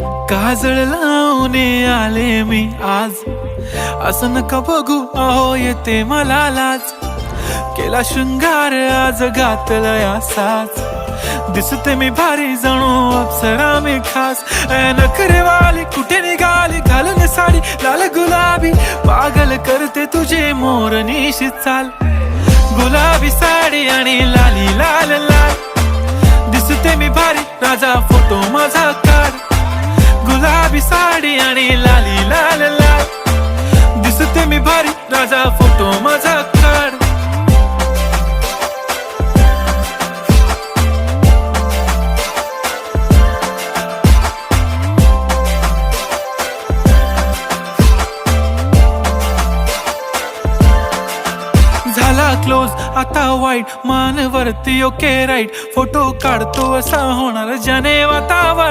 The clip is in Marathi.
काजळ लावून आले मी आज, असं नका बघू अहो येते मला लाज. केला शृंगार आज घातलाय असाच, दिसते मी भारी जणू अप्सरा मी खास. नखरेवाली कुठे निघाली घालून साडी लाल गुलाबी, पागल करते तुझे मोरनीशी चाल. गुलाबी साडी आणि लाली लाल लाल, दिसते मी भारी राजा फोटो माझा काढ. गुलाबी साडी आणि लाली लाल लाल, दिसते मी भारी राजा फोटो माझा काढ. झाला क्लोज आता वाईट, मान वरती ओके राईट, फोटो काढतो असा होणार ज्याने वातावरण.